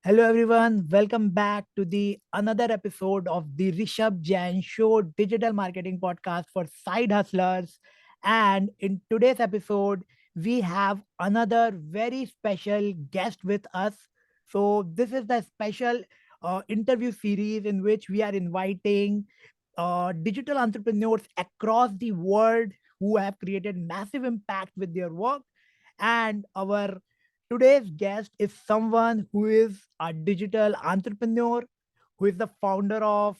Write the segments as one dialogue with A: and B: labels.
A: Hello everyone, welcome back to the another episode of the Rishabh Jain Show digital marketing podcast for side hustlers. And in today's episode, we have another very special guest with us. So this is the special interview series in which we are inviting digital entrepreneurs across the world who have created massive impact with their work. And our today's guest is someone who is a digital entrepreneur, who is the founder of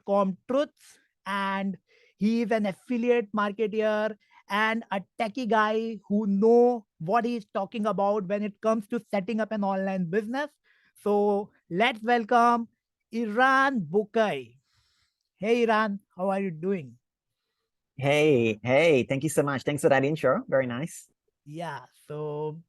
A: .com Truths, and he is an affiliate marketer and a techie guy who know what he's talking about when it comes to setting up an online business. So let's welcome Eran Bukai. Hey Iran, how are you doing?
B: Hey, thank you so much. Thanks for that intro. Very nice.
A: Yeah, so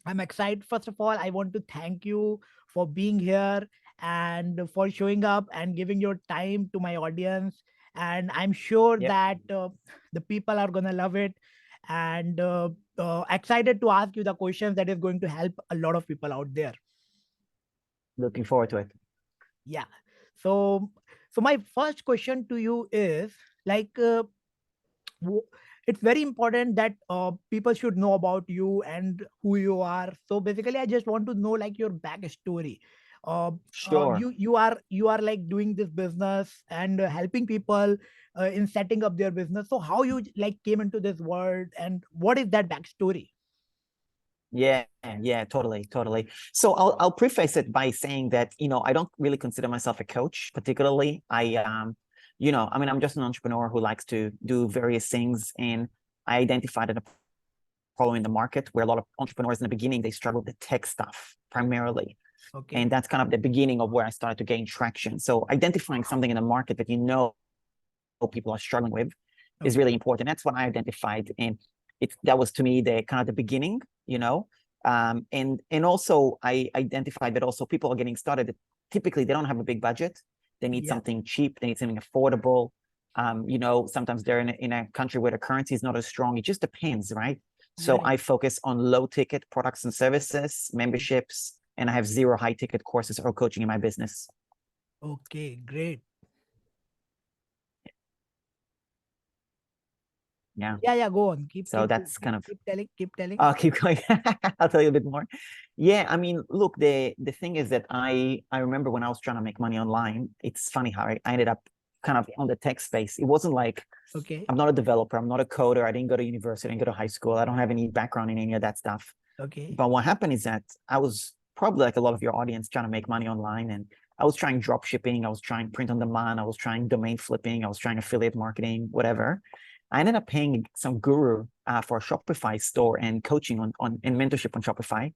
A: I'm excited. First of all, I want to thank you for being here and for showing up and giving your time to my audience. And I'm sure
B: Yep.
A: that the people are going to love it. And excited to ask you the questions that is going to help a lot of people out there.
B: Looking forward to it.
A: Yeah. So, so my first question to you is like, w- it's very important that people should know about you and who you are. So basically I just want to know like your backstory. uh,
B: Sure.
A: you are like doing this business and helping people in setting up their business. So how you like came into this world and what is that backstory?
B: Yeah, totally. So I'll preface it by saying that, I don't really consider myself a coach, particularly. I'm just an entrepreneur who likes to do various things, and I identified a problem in the market where a lot of entrepreneurs in the beginning, they struggle with the tech stuff primarily.
A: Okay.
B: And that's kind of the beginning of where I started to gain traction. So identifying something in the market that people are struggling with is
A: Okay.
B: really important. That's what I identified, and that was to me the kind of the beginning, you know. And also I identified that also people are getting started. Typically, they don't have a big budget. They need
A: Yeah.
B: something cheap. They need something affordable. Sometimes they're in a country where the currency is not as strong. It just depends, right? So
A: Right.
B: I focus on low ticket products and services, memberships, and I have zero high ticket courses or coaching in my business.
A: Okay, great.
B: Yeah.
A: Yeah, yeah, go on. keep
B: So
A: keep keep
B: that's
A: keep,
B: kind of
A: keep telling, keep telling.
B: I'll keep going. I'll tell you a bit more. Yeah, I mean, look, the thing is that I remember when I was trying to make money online, it's funny how I ended up kind of on the tech space. It wasn't like
A: Okay.
B: I'm not a developer, I'm not a coder, I didn't go to university, I didn't go to high school, I don't have any background in any of that stuff.
A: Okay.
B: But what happened is that I was probably like a lot of your audience trying to make money online, and I was trying drop shipping, I was trying print on demand, I was trying domain flipping, I was trying affiliate marketing, whatever. I ended up paying some guru for a Shopify store and coaching on and mentorship on Shopify.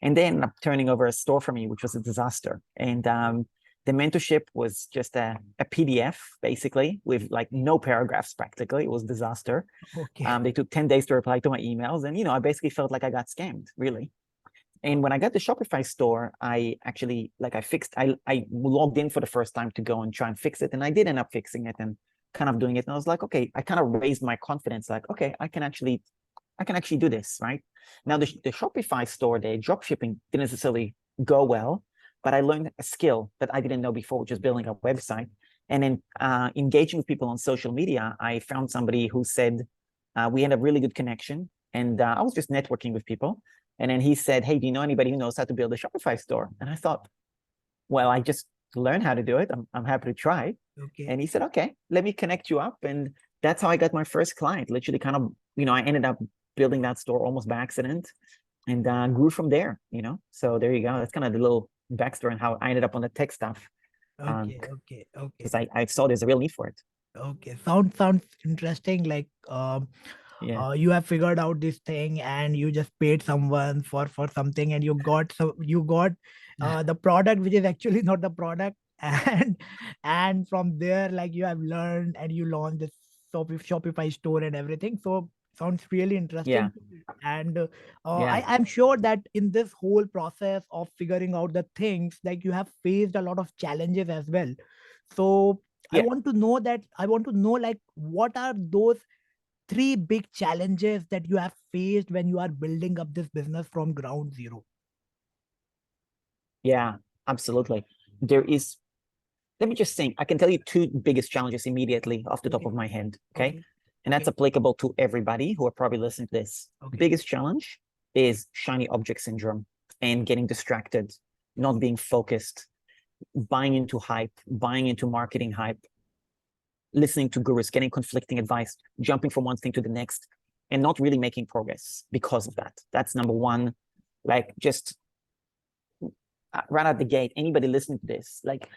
B: And they ended up turning over a store for me, which was a disaster. And the mentorship was just a PDF, basically, with like no paragraphs practically. It was a disaster.
A: Okay.
B: They took 10 days to reply to my emails. And, I basically felt like I got scammed, really. And when I got the Shopify store, I actually I logged in for the first time to go and try and fix it. And I did end up fixing it and kind of doing it. And I was like, okay, I kind of raised my confidence, like, okay, I can actually do this, right? Now the Shopify store, the drop shipping didn't necessarily go well, but I learned a skill that I didn't know before, which is building a website. And then engaging with people on social media, I found somebody who said we had a really good connection, and I was just networking with people. And then he said, "Hey, do you know anybody who knows how to build a Shopify store?" And I thought, well, I just learned how to do it. I'm happy to try.
A: Okay.
B: And he said, okay, let me connect you up. And that's how I got my first client. Literally, kind of, I ended up building that store almost by accident, and grew from there. So there you go. That's kind of the little backstory on how I ended up on the tech stuff.
A: Okay. Okay. Okay.
B: Because I saw there's a real need for it.
A: Okay. Sounds interesting. Like
B: Yeah.
A: you have figured out this thing and you just paid someone for something and you got the product which is actually not the product and from there like you have learned and you launched this Shopify store and everything. So sounds really
B: Yeah.
A: interesting. And
B: Yeah.
A: I'm sure that in this whole process of figuring out the things, like you have faced a lot of challenges as well. So
B: Yeah.
A: I want to know like what are those three big challenges that you have faced when you are building up this business from ground zero?
B: Yeah, absolutely. There is, let me just think, I can tell you two biggest challenges immediately off the top
A: Okay.
B: of my head, okay?
A: Okay.
B: And that's
A: Okay.
B: applicable to everybody who are probably listening to this.
A: Okay.
B: Biggest challenge is shiny object syndrome and getting distracted, not being focused, buying into hype, buying into marketing hype, listening to gurus, getting conflicting advice, jumping from one thing to the next, and not really making progress because of that. That's number one. Like, just right out the gate, anybody listening to this, like,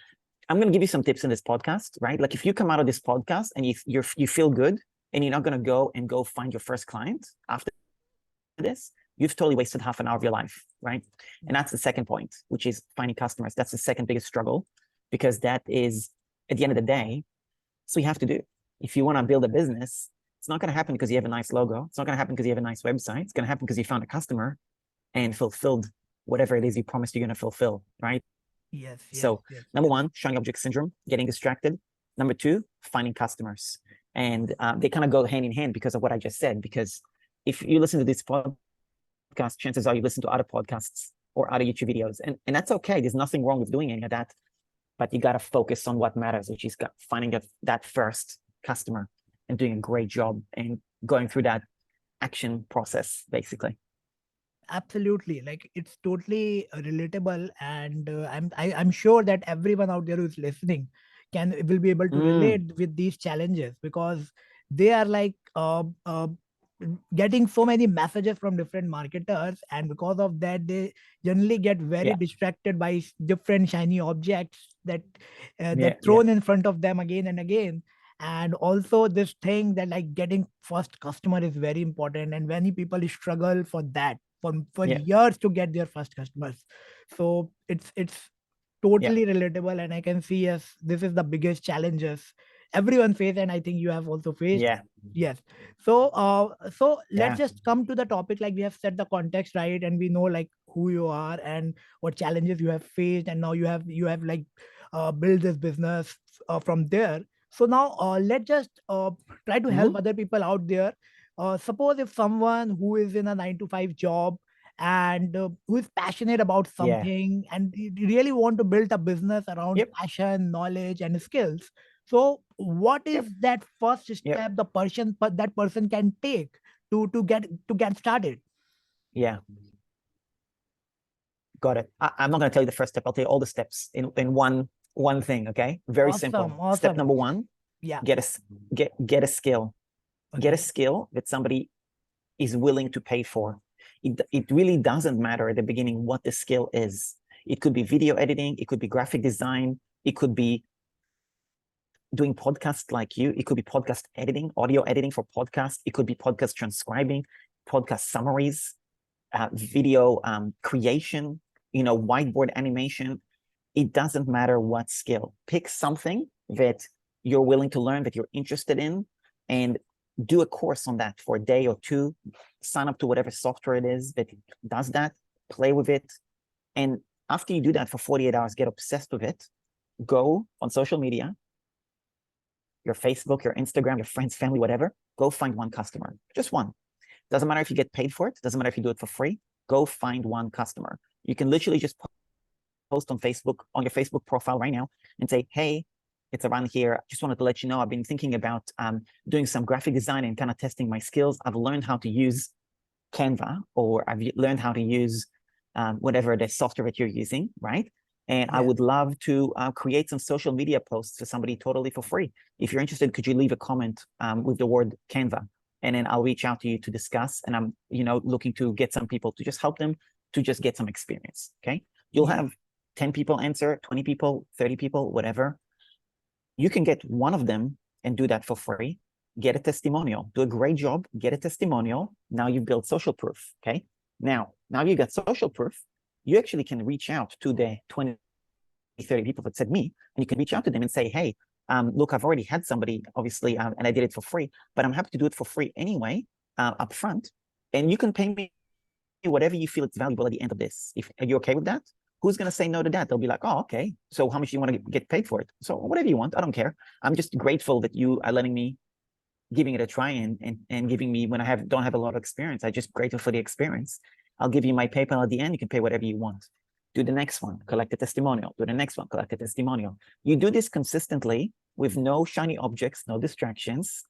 B: I'm going to give you some tips in this podcast, right? Like, if you come out of this podcast and you feel good and you're not going to go find your first client after this, you've totally wasted half an hour of your life, right? And that's the second point, which is finding customers. That's the second biggest struggle, because that is, at the end of the day, so you have to do. If you want to build a business, it's not going to happen because you have a nice logo. It's not going to happen because you have a nice website. It's going to happen because you found a customer and fulfilled whatever it is you promised you're going to fulfill, right?
A: Yes. Yes.
B: So
A: Yes.
B: number one, shiny object syndrome, getting distracted. Number two, finding customers. And they kind of go hand in hand because of what I just said. Because if you listen to this podcast, chances are you listen to other podcasts or other YouTube videos. And that's okay. There's nothing wrong with doing any of that. But you got to focus on what matters, which is finding that first customer and doing a great job and going through that action process, basically.
A: Absolutely, like it's totally relatable, and I'm sure that everyone out there who's listening will be able to relate with these challenges, because they are like getting so many messages from different marketers, and because of that they generally get very
B: Yeah.
A: distracted by different shiny objects that
B: Yeah.
A: thrown in front of them again and again. And also this thing that like getting first customer is very important, and many people struggle for that for
B: Yeah.
A: years to get their first customers. So it's totally relatable, and I can see, yes, this is the biggest challenges everyone face, and I think you have also faced.
B: Yeah.
A: Yes. So let's
B: Yeah.
A: just come to the topic. Like, we have set the context right, and we know like who you are and what challenges you have faced, and now you have like built this business from there. So now let's just try to help
B: Mhm.
A: other people out there. Suppose if someone who is in a 9 to 5 job, and who is passionate about
B: Yeah.
A: something, and really want to build a business around
B: Yep.
A: passion, knowledge, and skills. So what
B: Yep.
A: is that first
B: Yep.
A: step that person can take to get started?
B: Yeah. Got it. I'm not going to tell you the first step. I'll tell you all the steps in one thing. Okay. Very simple.
A: Awesome,
B: Step
A: awesome.
B: number one:
A: Yeah.
B: get a skill. Get a
A: Okay.
B: skill that somebody is willing to pay for. It really doesn't matter at the beginning what the skill is. It could be video editing. It could be graphic design. It could be doing podcasts like you. It could be podcast editing, audio editing for podcasts. It could be podcast transcribing, podcast summaries, video creation, whiteboard animation. It doesn't matter what skill. Pick something that you're willing to learn, that you're interested in, and do a course on that for a day or two. Sign up to whatever software it is that does that, play with it. And after you do that for 48 hours, get obsessed with it, go on social media, your Facebook, your Instagram, your friends, family, whatever, go find one customer, just one. Doesn't matter if you get paid for it. Doesn't matter if you do it for free. Go find one customer. You can literally just post on Facebook, on your Facebook profile right now, and say, hey, it's Eran here. Just wanted to let you know I've been thinking about doing some graphic design and kind of testing my skills. I've learned how to use Canva, or I've learned how to use whatever the software that you're using, right? And I
A: Yeah.
B: would love to create some social media posts for somebody totally for free. If you're interested, could you leave a comment with the word Canva? And then I'll reach out to you to discuss. And I'm, looking to get some people to just help them to just get some experience. Okay. You'll
A: Yeah.
B: have 10 people answer, 20 people, 30 people, whatever. You can get one of them and do that for free. Get a testimonial, do a great job, get a testimonial. Now you've built social proof. Okay. Now you got social proof. You actually can reach out to the 20, 30 people that said me, and you can reach out to them and say, hey, look, I've already had somebody, obviously, and I did it for free, but I'm happy to do it for free anyway, up front. And you can pay me whatever you feel it's valuable at the end of this. If are you okay with that? Who's going to say no to that? They'll be like, oh, okay. So how much do you want to get paid for it? So whatever you want, I don't care. I'm just grateful that you are letting me, giving it a try, and giving me, when I don't have a lot of experience, I'm just grateful for the experience. I'll give you my PayPal at the end. You can pay whatever you want. do the next one, collect a testimonial, do the next one, collect a testimonial. You do this consistently with no shiny objects, no distractions.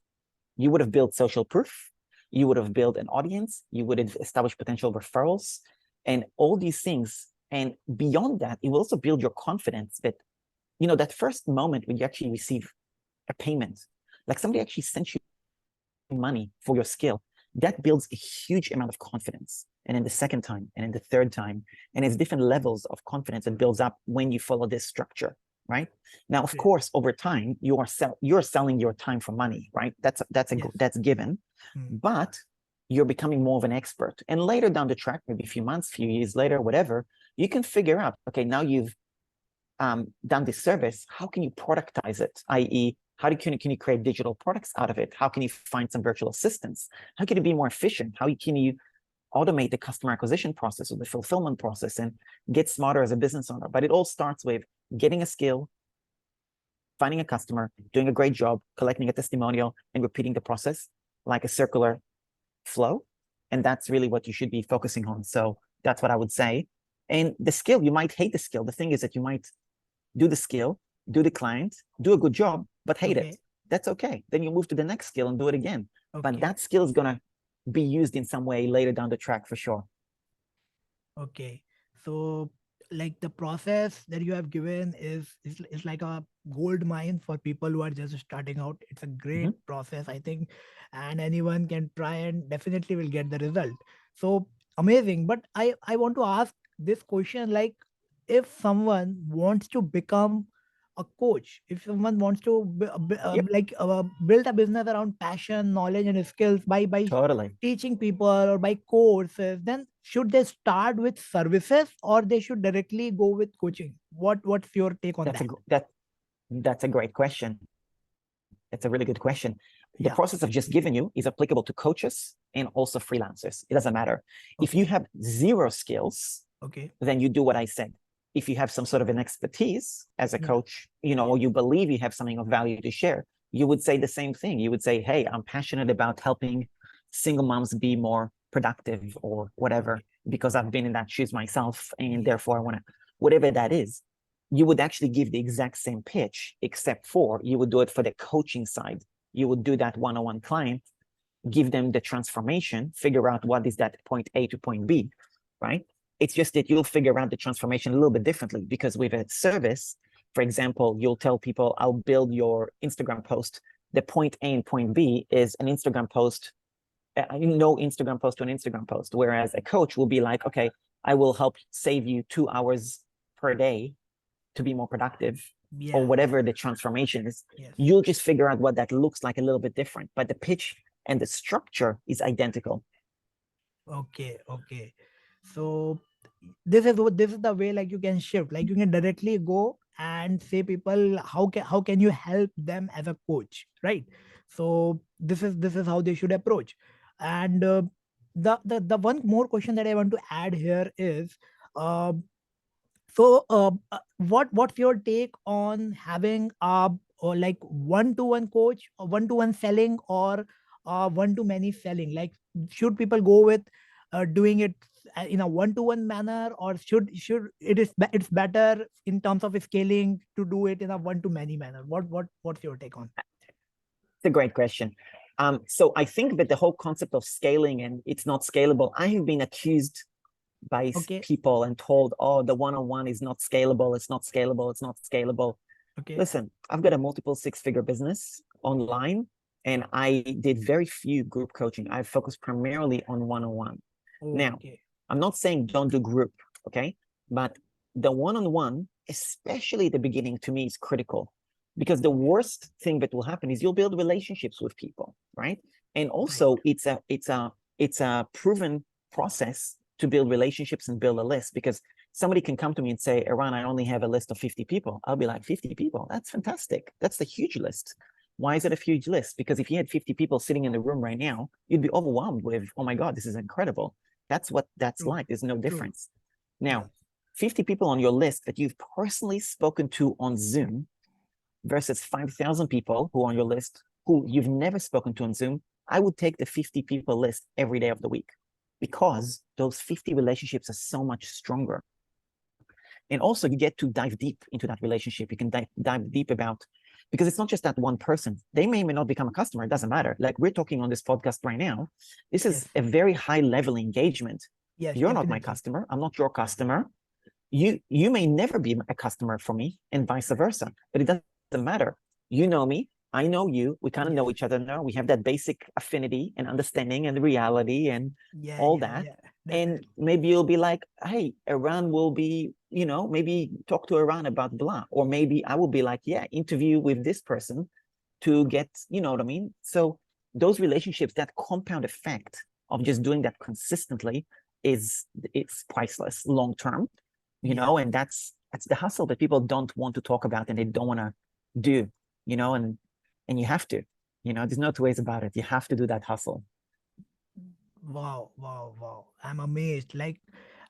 B: You would have built social proof. You would have built an audience. You would have established potential referrals and all these things. And beyond that, it will also build your confidence that, you know, that first moment when you actually receive a payment, like somebody actually sent you money for your skill, that builds a huge amount of confidence. And then the second time, and then the third time, and it's different levels of confidence that builds up when you follow this structure, right? Now, of course, over time, you're selling your time for money, right? That's given, but you're becoming more of an expert. And later down the track, maybe a few months, few years later, whatever, you can figure out, okay, now you've done this service, how can you productize it? I.e., how can you create digital products out of it? How can you find some virtual assistants? How can you be more efficient? How can you automate the customer acquisition process or the fulfillment process and get smarter as a business owner? But it all starts with getting a skill, finding a customer, doing a great job, collecting a testimonial, and repeating the process like a circular flow. And that's really what you should be focusing on. So that's what I would say. And the skill, you might hate the skill. The thing is that you might do the skill, do the client, do a good job, but hate it. That's okay. Then you move to the next skill and do it again. But that skill is going to be used in some way later down the track for sure.
A: Okay. So like the process that you have given is like a gold mine for people who are just starting out. It's a great process, I think, and anyone can try and definitely will get the result. So amazing. But I want to ask this question, like, if someone wants to become a coach, if someone wants to build a business around passion, knowledge, and skills by
B: Totally.
A: teaching people or by courses, then should they start with services or they should directly go with coaching? What's your take on
B: That's a great question. That's a really good question. The process I've just given you is applicable to coaches and also freelancers. It doesn't matter. If you have zero skills, then you do what I said. If you have some sort of an expertise as a coach, you know, or you believe you have something of value to share, you would say the same thing. You would say, hey, I'm passionate about helping single moms be more productive or whatever, because I've been in that shoes myself. And therefore I want to, whatever that is, you would actually give the exact same pitch, except for you would do it for the coaching side. You would do that one-on-one client, give them the transformation, figure out what is that point A to point B, right? It's just that you'll figure out the transformation a little bit differently, because with a service, for example, you'll tell people, I'll build your Instagram post. The point A and point B is an Instagram post, no Instagram post to an Instagram post. Whereas a coach will be like, okay, I will help save you 2 hours per day to be more productive, or whatever the transformation is. You'll just figure out what that looks like a little bit different, but the pitch and the structure is identical.
A: Okay. So this is the way, like, you can shift, like you can directly go and say people how can you help them as a coach, right? So this is how they should approach. And the one more question that I want to add here is, uh, what's your take on having or like one-to-one coach or one-to-one selling or one-to-many selling? Like, should people go with doing it in a one-to-one manner, or should it's better in terms of scaling to do it in a one-to-many manner? What's your take on?
B: It's a great question. So I think that the whole concept of scaling and it's not scalable, I have been accused by people and told, oh, the one-on-one is not scalable, it's not scalable, it's not scalable. Listen, I've got a multiple six-figure business online, and I did very few group coaching. I focused primarily on one-on-one. Now, I'm not saying don't do group, okay? But the one-on-one, especially at the beginning, to me is critical, because the worst thing that will happen is you'll build relationships with people, right? And also it's a proven process to build relationships and build a list, because somebody can come to me and say, Eran, I only have a list of 50 people. I'll be like, 50 people? That's fantastic. That's a huge list. Why is it a huge list? Because if you had 50 people sitting in the room right now, you'd be overwhelmed with, oh my God, this is incredible. That's what that's like. There's no difference. Now, 50 people on your list that you've personally spoken to on Zoom versus 5,000 people who are on your list who you've never spoken to on Zoom, I would take the 50 people list every day of the week, because those 50 relationships are so much stronger. And also you get to dive deep into that relationship. You can dive deep about, because it's not just that one person. They may or may not become a customer. It doesn't matter. Like we're talking on this podcast right now. This is a very high level engagement.
A: Yes,
B: You're
A: definitely
B: not my customer. I'm not your customer. You may never be a customer for me, and vice versa. But it doesn't matter. You know me. I know you. We kind of know each other now. We have that basic affinity and understanding and reality and all that. And maybe you'll be like, hey, Eran will be, you know, maybe talk to Eran about blah. Or maybe I will be like, yeah, interview with this person to get, you know what I mean? So those relationships, that compound effect of just doing that consistently it's priceless long term, you know, and that's the hustle that people don't want to talk about and they don't want to do, you know, and you have to, you know, there's no two ways about it. You have to do that hustle.
A: Wow, wow, wow. I'm amazed. Like,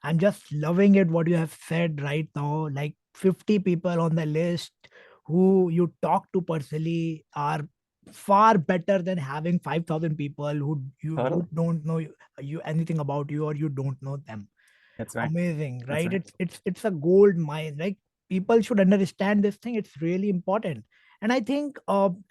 A: I'm just loving it what you have said right now. Like 50 people on the list who you talk to personally are far better than having 5,000 people who don't know you anything about you, or you don't know them.
B: That's right.
A: Amazing,
B: That's
A: right?
B: right.
A: It's a gold mine. Like, people should understand this thing. It's really important. And I think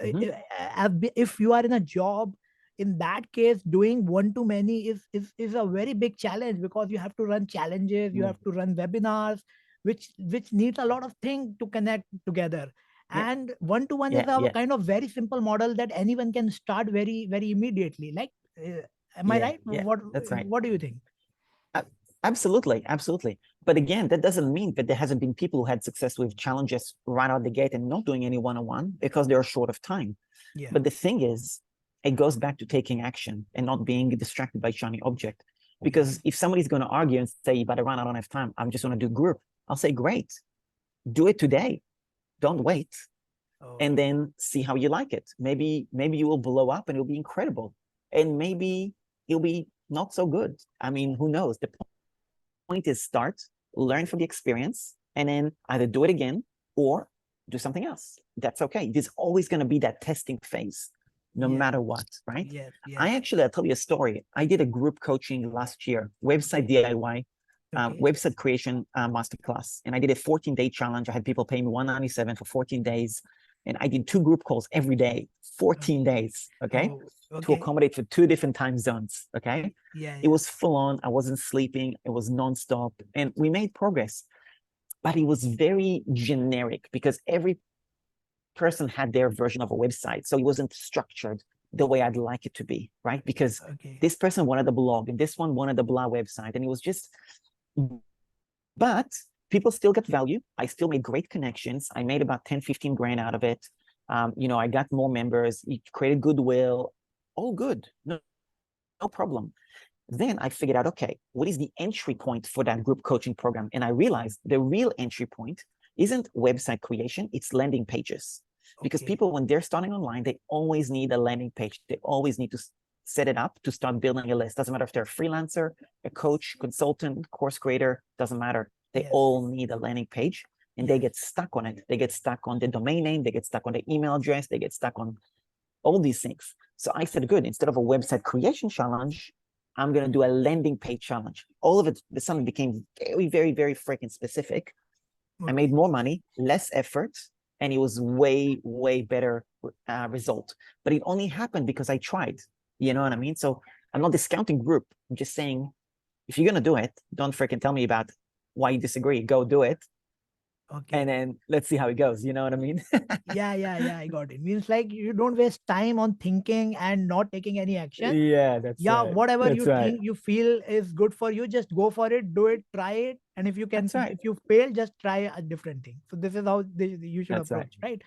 A: if you are in a job, in that case, doing one to many is a very big challenge, because you have to run challenges, you have to run webinars, which needs a lot of things to connect together. And one to one is a kind of very simple model that anyone can start very very immediately. Like, am I right?
B: That's right.
A: What do you think?
B: Absolutely, absolutely. But again, that doesn't mean that there hasn't been people who had success with challenges right out the gate and not doing any one-on-one because they're short of time. But the thing is, it goes back to taking action and not being distracted by shiny object. Because if somebody's going to argue and say, but Eran, I don't have time, I'm just going to do group, I'll say, great, do it today. Don't wait. And then see how you like it. Maybe you will blow up and it'll be incredible. And maybe it'll be not so good. I mean, who knows? The point is start, learn from the experience, and then either do it again or do something else. That's okay. There's always going to be that testing phase, no matter what, right? I'll tell you a story. I did a group coaching last year, website DIY, website creation masterclass, and I did a 14-day challenge. I had people pay me $197 for 14 days, and I did 2 group calls every day, 14 days, to accommodate for 2 different time zones, It was full on. I wasn't sleeping. It was nonstop, and we made progress. But it was very generic because every person had their version of a website, so it wasn't structured the way I'd like it to be, right? Because this person wanted a blog, and this one wanted a blah website, and it was just. But people still get value. I still made great connections. I made about 10, 15 grand out of it. You know, I got more members. It created goodwill. All good. No problem. Then I figured out, okay, what is the entry point for that group coaching program? And I realized the real entry point isn't website creation, it's landing pages. Because people, when they're starting online, they always need a landing page. They always need to set it up to start building a list. Doesn't matter if they're a freelancer, a coach, consultant, course creator, doesn't matter. They all need a landing page, and they get stuck on it. They get stuck on the domain name, they get stuck on the email address, they get stuck on all these things. So I said, good, instead of a website creation challenge, I'm going to do a landing page challenge. All of it suddenly became very, very, very freaking specific. I made more money, less effort, and it was way, way better result. But it only happened because I tried. You know what I mean? So I'm not discounting group. I'm just saying, if you're going to do it, don't freaking tell me about why you disagree. Go do it. And then let's see how it goes. You know what I mean?
A: Yeah, I got it. Means like you don't waste time on thinking and not taking any action.
B: Yeah, that's right.
A: Whatever you think you feel is good for you, just go for it, do it, try it. And if you can, if you fail, just try a different thing. So this is how you should approach, right?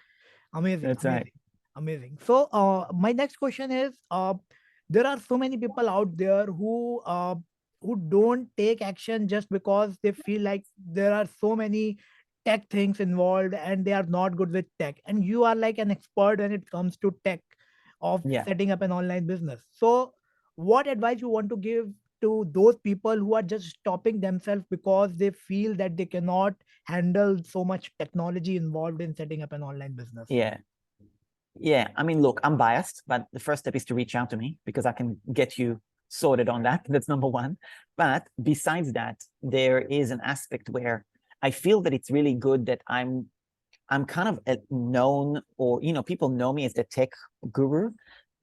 A: Amazing, amazing. So my next question is, there are so many people out there who don't take action just because they feel like there are so many tech things involved and they are not good with tech, and you are like an expert when it comes to tech of setting up an online business. So what advice you want to give to those people who are just stopping themselves because they feel that they cannot handle so much technology involved in setting up an online business?
B: Yeah, I mean, look, I'm biased, but the first step is to reach out to me because I can get you sorted on that. That's number one. But besides that, there is an aspect where I feel that it's really good that I'm kind of known, or people know me as the tech guru.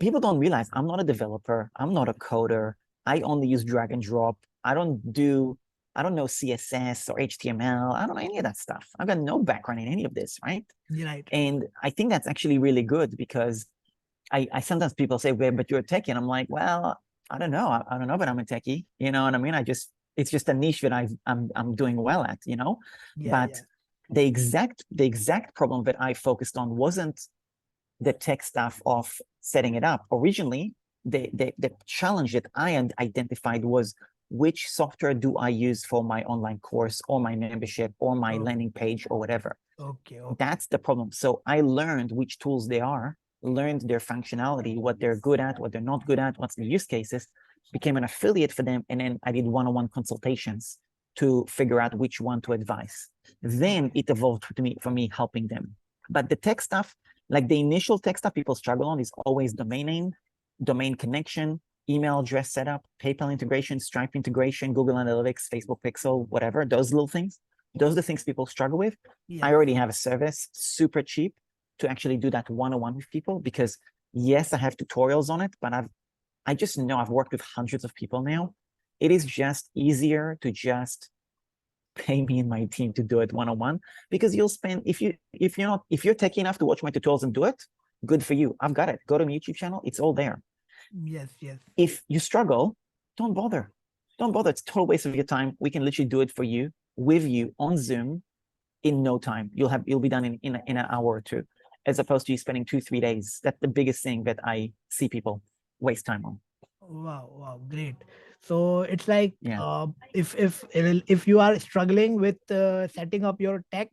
B: People don't realize I'm not a developer. I'm not a coder. I only use drag and drop. I don't know CSS or HTML. I don't know any of that stuff. I've got no background in any of this, right?
A: Right.
B: And I think that's actually really good, because I sometimes people say, well, but you're a techie. And I'm like, well, I don't know. I don't know, but I'm a techie. You know what I mean? It's just a niche that I'm doing well at,
A: Yeah.
B: But
A: Yeah.
B: the exact problem that I focused on wasn't the tech stuff of setting it up. Originally, the challenge that I identified was, which software do I use for my online course or my membership or my
A: Oh,
B: landing page or whatever?
A: okay. Okay.
B: That's the problem. So I learned which tools they are, learned their functionality, what they're good at, what they're not good at, what's the use cases, became an affiliate for them, and then I did one-on-one consultations to figure out which one to advise. Then it evolved for me helping them. But the tech stuff, like the initial tech stuff people struggle on, is always domain name, domain connection, email address setup, PayPal integration, Stripe integration, Google Analytics, Facebook Pixel, whatever, those little things. Those are the things people struggle with.
A: Yes.
B: I already have a service, super cheap, to actually do that one-on-one with people, because yes, I have tutorials on it, but I just know I've worked with hundreds of people now. It is just easier to just pay me and my team to do it one-on-one, because you'll spend, if you're techie enough to watch my tutorials and do it, good for you. I've got it. Go to my YouTube channel. It's all there.
A: Yes. Yes.
B: If you struggle, don't bother. Don't bother. It's a total waste of your time. We can literally do it for you, with you, on Zoom, in no time. You'll be done in an hour or two, as opposed to you spending 2-3 days. That's the biggest thing that I see people waste time on.
A: Wow, wow, great. So it's like,
B: Yeah.
A: if you are struggling with setting up your tech,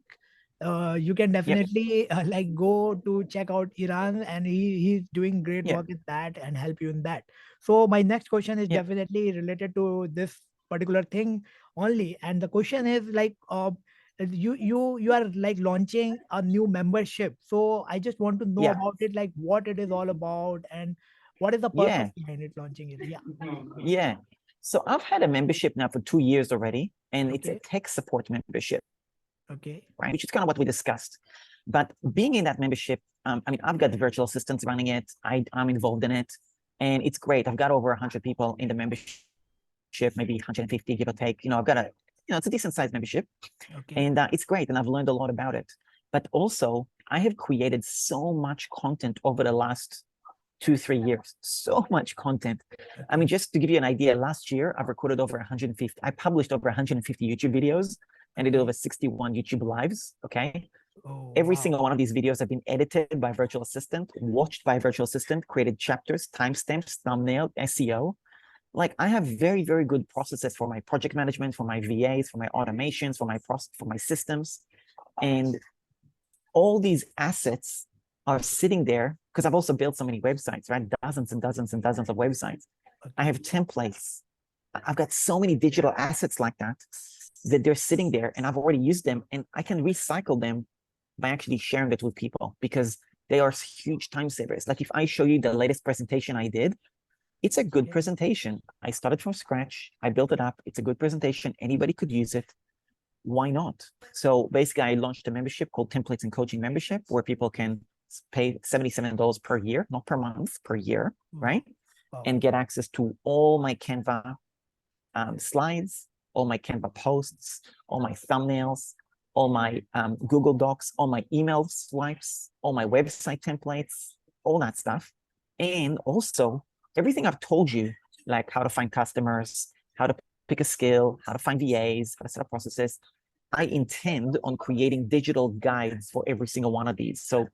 A: you can
B: Yep.
A: definitely like go to check out Eran, and he's doing great
B: Yeah.
A: work in that and help you in that. So my next question is
B: Yep.
A: definitely related to this particular thing only, and the question is like, you are like launching a new membership. So I just want to know
B: Yeah.
A: about it, like what it is all about, and what is the purpose
B: Yeah.
A: behind it launching it? Yeah.
B: Yeah. So I've had a membership now for 2 years already, and it's a
A: Okay.
B: tech support membership,
A: Okay.
B: right? Which is kind of what we discussed. But being in that membership, I mean, I've got the virtual assistants running it. I'm involved in it, and it's great. I've got over 100 people in the membership, maybe 150, give or take. I've got it's a decent sized membership,
A: Okay.
B: and it's great. And I've learned a lot about it. But also, I have created so much content over the last 2-3 years, so much content. I mean,
A: Okay.
B: just to give you an idea, last year I've recorded over 150, I published over 150 YouTube videos, and I did
A: Okay.
B: over 61 YouTube lives. Okay.
A: Oh,
B: Every
A: wow.
B: single one of these videos have been edited by virtual assistant, watched by virtual assistant, created chapters, timestamps, thumbnail, SEO. Like, I have very, very good processes for my project management, for my VAs, for my automations, for my systems. And all these assets are sitting there, because I've also built so many websites, right? Dozens and dozens and dozens of websites. I
A: Okay.
B: have templates. I've got so many digital assets like that they're sitting there, and I've already used them, and I can recycle them by actually sharing it with people, because they are huge time savers. Like, if I show you the latest presentation I did, it's a good
A: Okay.
B: presentation. I started from scratch. I built it up. It's a good presentation. Anybody could use it. Why not? So basically, I launched a membership called Templates and Coaching Membership, where people can pay $77 per year, not per month, per year,
A: Wow.
B: right?
A: Wow.
B: And get access to all my Canva slides, all my Canva posts, all my thumbnails, all my Google Docs, all my email swipes, all my website templates, all that stuff. And also everything I've told you, like how to find customers, how to pick a skill, how to find VAs, how to set up processes. I intend on creating digital guides for every single one of these. So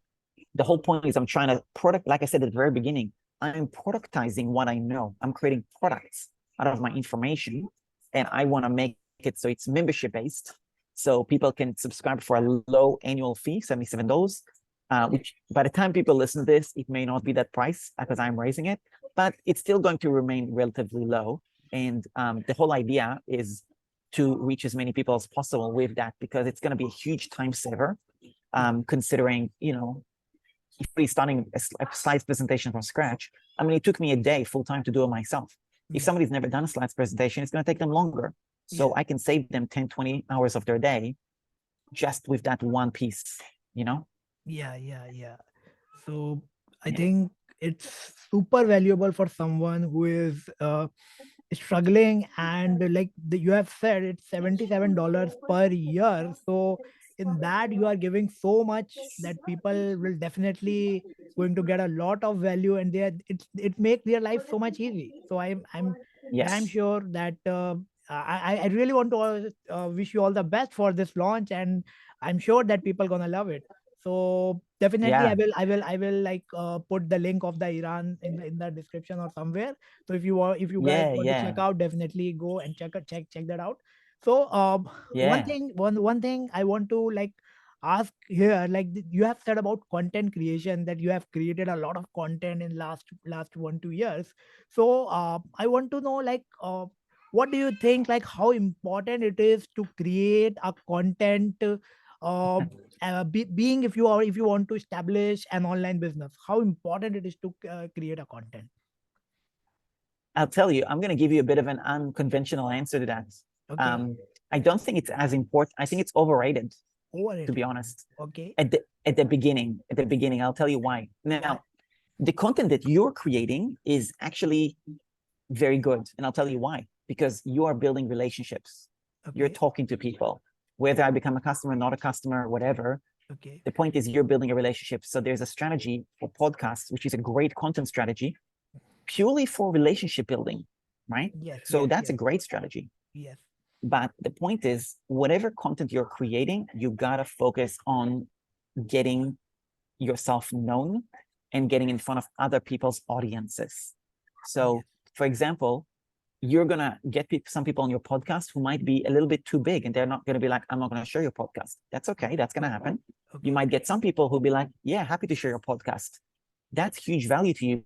B: the whole point is I'm trying to like I said at the very beginning, I'm productizing what I know. I'm creating products out of my information, and I want to make it so it's membership based. So people can subscribe for a low annual fee, $77, which by the time people listen to this, it may not be that price because I'm raising it, but it's still going to remain relatively low. And the whole idea is to reach as many people as possible with that, because it's going to be a huge time saver, considering, if we're starting a slides presentation from scratch. I mean, it took me a day full time to do it myself. If
A: Yeah.
B: somebody's never done a slides presentation, it's going to take them longer. So
A: Yeah.
B: I can save them 10, 20 hours of their day just with that one piece, you know?
A: Yeah. So I
B: Yeah.
A: think it's super valuable for someone who is struggling, and you have said it's $77 per year. So in that you are giving so much that people will definitely going to get a lot of value, and it makes their life so much easy. So I'm damn
B: Yes.
A: sure that I really want to wish you all the best for this launch, and I'm sure that people gonna love it. So definitely
B: Yeah.
A: I will put the link of the Eran in the description or somewhere. So if you guys
B: Yeah.
A: want to check
B: Yeah.
A: out, definitely go and check that out. So
B: Yeah.
A: one thing I want to ask here, you have said about content creation, that you have created a lot of content in last 1 2 years. So I want to know, what do you think, how important it is to create a content, uh, being if you want to establish an online business, how important it is to create a content.
B: I'll tell you, I'm going to give you a bit of an unconventional answer to that.
A: Okay.
B: Um, I don't think it's as important. I think it's overrated, to be
A: Overrated.
B: honest.
A: Okay.
B: At the beginning, I'll tell you why.
A: Why?
B: Now, the content that you're creating is actually very good, and I'll tell you why. Because you are building relationships. You're
A: Okay.
B: talking to people, whether I become a customer, not a customer, whatever.
A: Okay.
B: The point is you're building a relationship. So there's a strategy for podcasts, which is a great content strategy, purely for relationship building, right?
A: Yes,
B: So
A: yes,
B: that's
A: yes,
B: a great strategy.
A: yes.
B: But the point is, whatever content you're creating, you gotta focus on getting yourself known and getting in front of other people's audiences.
A: Yes.
B: So, for example, you're gonna get some people on your podcast who might be a little bit too big, and they're not gonna be like, "I'm not gonna share your podcast." That's okay. That's gonna happen. You
A: Okay.
B: might get some people who'll be like, "Yeah, happy to share your podcast." That's huge value to you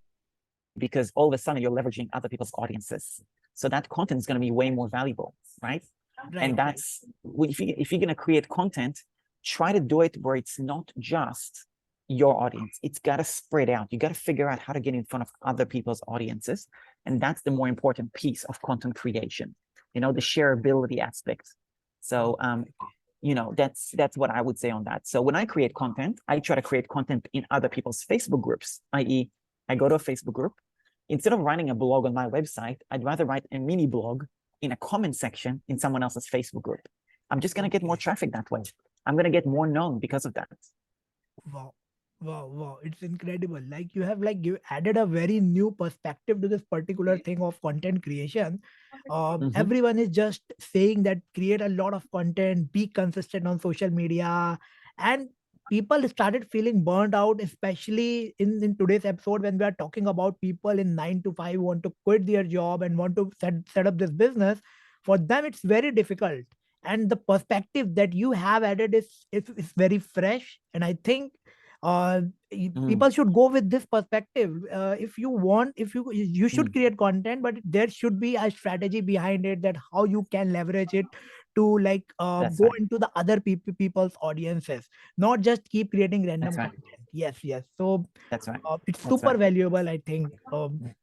B: because all of a sudden you're leveraging other people's audiences. So that content is going to be way more valuable, right? And
A: Right, right.
B: that's if you're going to create content, try to do it where it's not just your audience. It's got to spread out. You got to figure out how to get in front of other people's audiences. And that's the more important piece of content creation, the shareability aspect. So,
A: Okay.
B: that's what I would say on that. So when I create content, I try to create content in other people's Facebook groups, i.e., I go to a Facebook group. Instead of writing a blog on my website, I'd rather write a mini blog in a comment section in someone else's Facebook group. I'm just going to get more
A: Okay.
B: traffic that way. I'm going to get more known because of that.
A: Wow. Wow. It's incredible. You have you added a very new perspective to this particular thing of content creation.
B: Mm-hmm.
A: Everyone is just saying that create a lot of content, be consistent on social media, and people started feeling burned out, especially in today's episode when we are talking about people in 9 to 5 want to quit their job and want to set up this business. For them, it's very difficult, and the perspective that you have added is very fresh, and I think uh,
B: Mm,
A: people should go with this perspective. If you want, if you should
B: mm,
A: create content, but there should be a strategy behind it, that how you can leverage it to
B: that's
A: go
B: right.
A: into the other people's audiences, not just keep creating
B: That's
A: random
B: right.
A: content. Yes. So
B: That's right.
A: it's
B: That's
A: super
B: right.
A: valuable, I think.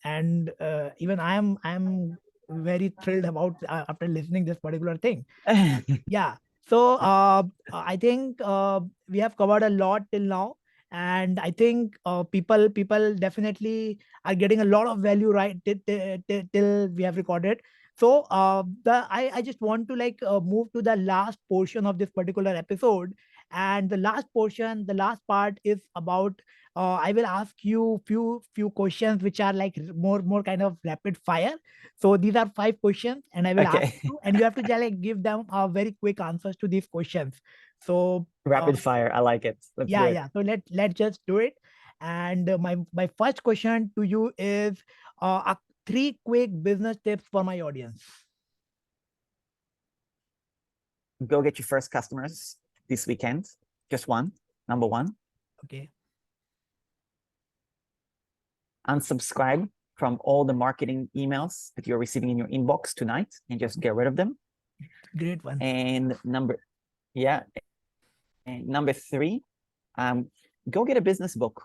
A: And even I'm very thrilled about after listening this particular thing. Yeah. So I think we have covered a lot till now, and I think people definitely are getting a lot of value, right, till we have recorded. So I just want to move to the last portion of this particular episode, and the last part is about I will ask you few questions which are more kind of rapid fire. So these are 5 questions, and I will ask
B: Okay.
A: you, and you have to just give them very quick answers to these questions. So
B: Rapid fire. I like it. Let's do it.
A: yeah. So let's just do it. And my first question to you is 3 quick business tips for my audience.
B: Go get your first customers this weekend. Just one. Number one.
A: Okay.
B: Unsubscribe from all the marketing emails that you're receiving in your inbox tonight and just get rid of them.
A: Great one.
B: And yeah. And number 3, go get a business book.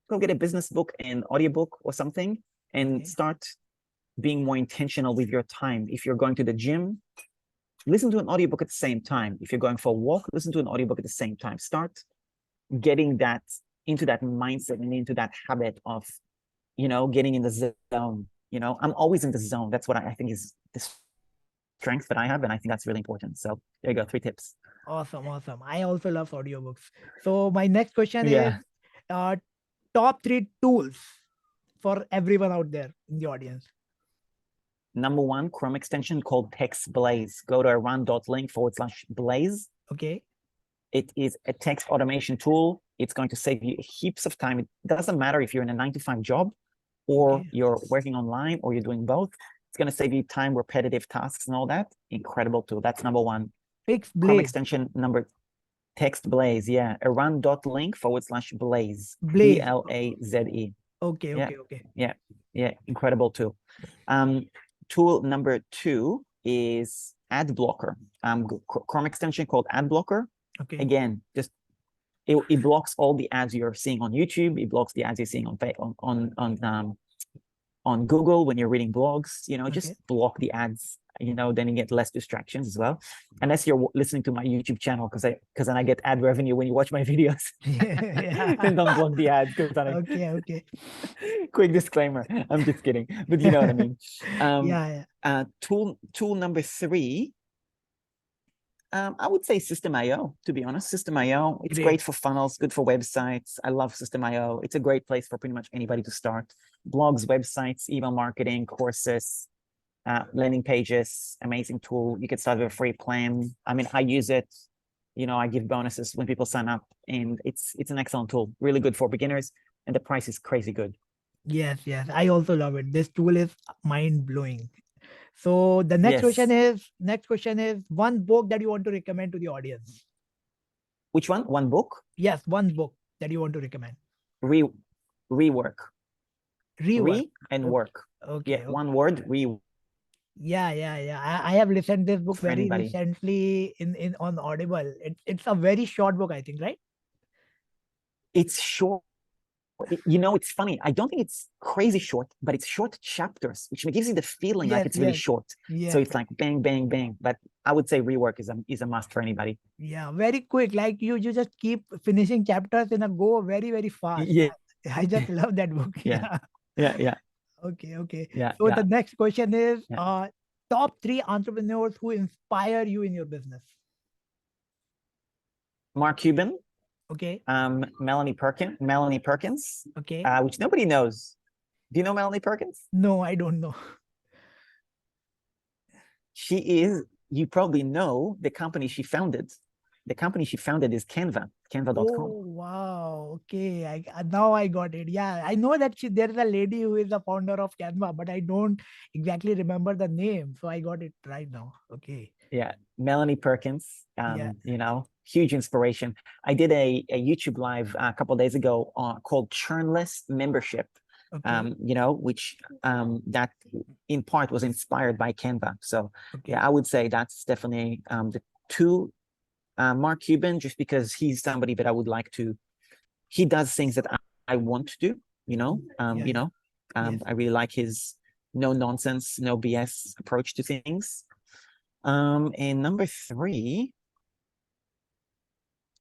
B: Go get a business book and audiobook or something and
A: Okay.
B: start being more intentional with your time. If you're going to the gym, listen to an audiobook at the same time. If you're going for a walk, listen to an audiobook at the same time. Start getting that into that mindset and into that habit of, getting in the zone. I'm always in the zone. That's what I think is the strength that I have, and I think that's really important. So there you go, 3 tips.
A: Awesome, awesome. I also love audiobooks. So my next question is,
B: Yeah.
A: uh, top 3 tools for everyone out there in the audience.
B: Number 1, Chrome extension called 𝒃𝒂𝒂𝒊𝒏𝒈. Go to eran.link/blaze.
A: Okay.
B: It is a text automation tool. It's going to save you heaps of time. It doesn't matter if you're in a 9-to-5 job or you're working online or you're doing both. It's going to save you time, repetitive tasks and all that. Incredible tool. That's number 1. Chrome extension number 𝒃𝒂�𝒊𝒏𝒈. Yeah. eran.link/blaze. BLAZE.
A: Okay.
B: Yeah. Incredible tool. Tool number 2 is ad blocker. Chrome extension called ad blocker.
A: Okay.
B: Again, just it blocks all the ads you're seeing on YouTube. It blocks the ads you're seeing on Google when you're reading blogs. Just block the ads. Then you get less distractions as well. Unless you're listening to my YouTube channel, because then I get ad revenue when you watch my videos. Then don't block the ads.
A: Okay.
B: Quick disclaimer. I'm just kidding, but you know what I mean. Tool number 3. I would say System.io, to be honest. System.io, it's great for funnels, good for websites. I love System.io. It's a great place for pretty much anybody to start. Blogs, websites, email marketing, courses, landing pages, amazing tool. You can start with a free plan. I mean, I use it. I give bonuses when people sign up, and it's an excellent tool. Really good for beginners, and the price is crazy good.
A: Yes. I also love it. This tool is mind-blowing. So the next question is one book that you want to recommend to the audience.
B: Which one? One book?
A: Yes, one book that you want to recommend.
B: Rework. Re and work.
A: Okay.
B: Yeah, one word, rework.
A: Yeah. I have listened this book very recently on Audible. It's a very short book, I think, right?
B: It's short. It's funny. I don't think it's crazy short, but it's short chapters, which gives you the feeling like it's really short. So it's like bang, bang, bang. But I would say rework is a must for anybody.
A: Yeah, very quick. Like you just keep finishing chapters in a go very, very fast.
B: Yeah.
A: I just love that book.
B: Yeah.
A: Okay.
B: Yeah.
A: So the next question is top 3 entrepreneurs who inspire you in your business.
B: Mark Cuban.
A: Okay.
B: Melanie Perkins.
A: Okay.
B: Which nobody knows. Do you know Melanie Perkins?
A: No, I don't know.
B: You probably know the company she founded. The company she founded is Canva, Canva.com.
A: Oh, wow. Okay. Now I got it. Yeah. I know that there is a lady who is the founder of Canva, but I don't exactly remember the name. So I got it right now. Okay.
B: Yeah. Melanie Perkins, huge inspiration. I did a YouTube live a couple of days ago called Churnless Membership, which that in part was inspired by Canva. So I would say that's definitely the 2. Mark Cuban, just because he's somebody that I would like to. He does things that I want to do. I really like his no nonsense, no BS approach to things. And number 3,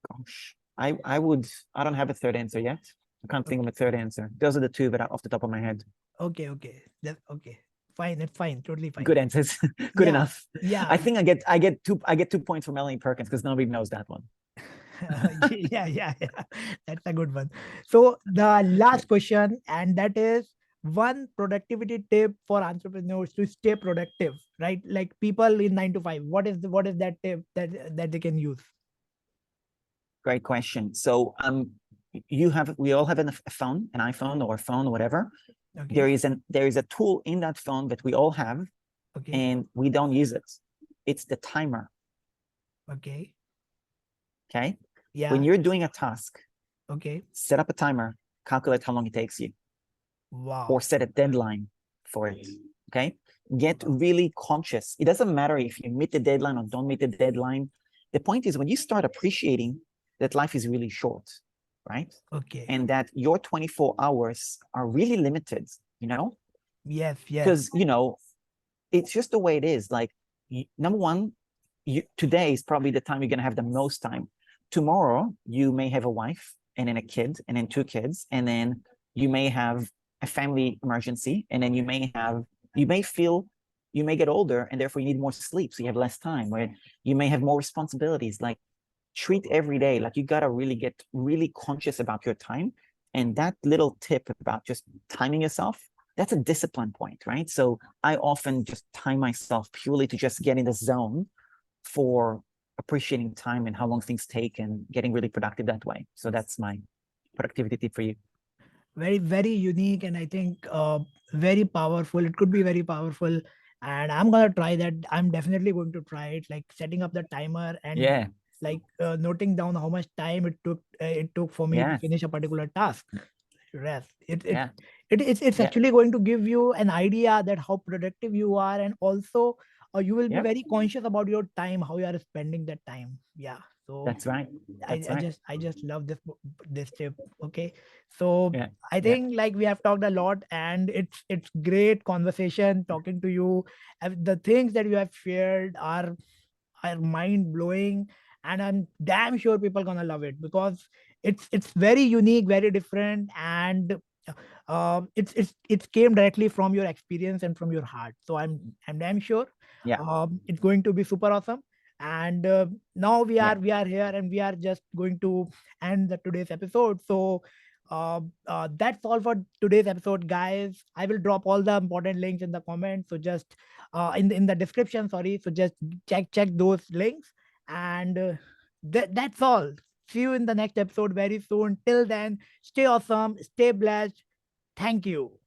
B: gosh, I don't have a third answer yet. I can't think of a third answer. Those are the 2 that are off the top of my head.
A: Okay. Okay. Fine. Totally fine.
B: Good answers. Good enough.
A: Yeah.
B: I think I get 2 points for Melanie Perkins because nobody knows that one.
A: Yeah. That's a good one. So the last question, and that is one productivity tip for entrepreneurs to stay productive, right? Like people in 9-to-5. What is that tip that they can use?
B: Great question. So we all have a phone, an iPhone or a phone or whatever. Okay. There is a tool in that phone that we all have, and we don't use it. It's the timer. Okay. Yeah. When you're doing a task, set up a timer, calculate how long it takes you. Wow. Or set a deadline for it. Okay. Get really conscious. It doesn't matter if you meet the deadline or don't meet the deadline. The point is when you start appreciating that life is really short, right? Okay. And that your 24 hours are really limited, Yes. Because, it's just the way it is. Like, number 1, today is probably the time you're going to have the most time. Tomorrow, you may have a wife and then a kid and then two kids, and then you may have a family emergency, and then you may get older and therefore you need more sleep, so you have less time, right? You may have more responsibilities. Like, treat every day like you got to really get really conscious about your time. And that little tip about just timing yourself, that's a discipline point, right? So I often just time myself purely to just get in the zone for appreciating time and how long things take and getting really productive that way. So that's my productivity tip for you.
A: Very, very unique, and I think very powerful. It could be very powerful, and I'm gonna try that. I'm definitely going to try it, like setting up the timer and
B: Yeah.
A: like noting down how much time it took for me to
B: Yes.
A: finish a particular task. Rest.
B: Yeah.
A: It's
B: Yeah.
A: actually going to give you an idea that how productive you are, and also you will be
B: Yep.
A: very conscious about your time, how you are spending that time. Yeah. So
B: That's right. That's right.
A: I just love this tip. Okay. So
B: Yeah.
A: I
B: Yeah.
A: think like we have talked a lot, and it's great conversation talking to you. The things that you have shared are mind blowing, and I'm damn sure people gonna love it because it's very unique, very different, and it came directly from your experience and from your heart. So I'm damn sure
B: Yeah.
A: it's going to be super awesome. And now
B: Yeah.
A: we are here, and we are just going to end today's episode. So that's all for today's episode, guys. I will drop all the important links in the comments, so just in the description, sorry. So just check those links, and that's all. See you in the next episode very soon. Till then, stay awesome, stay blessed. Thank you.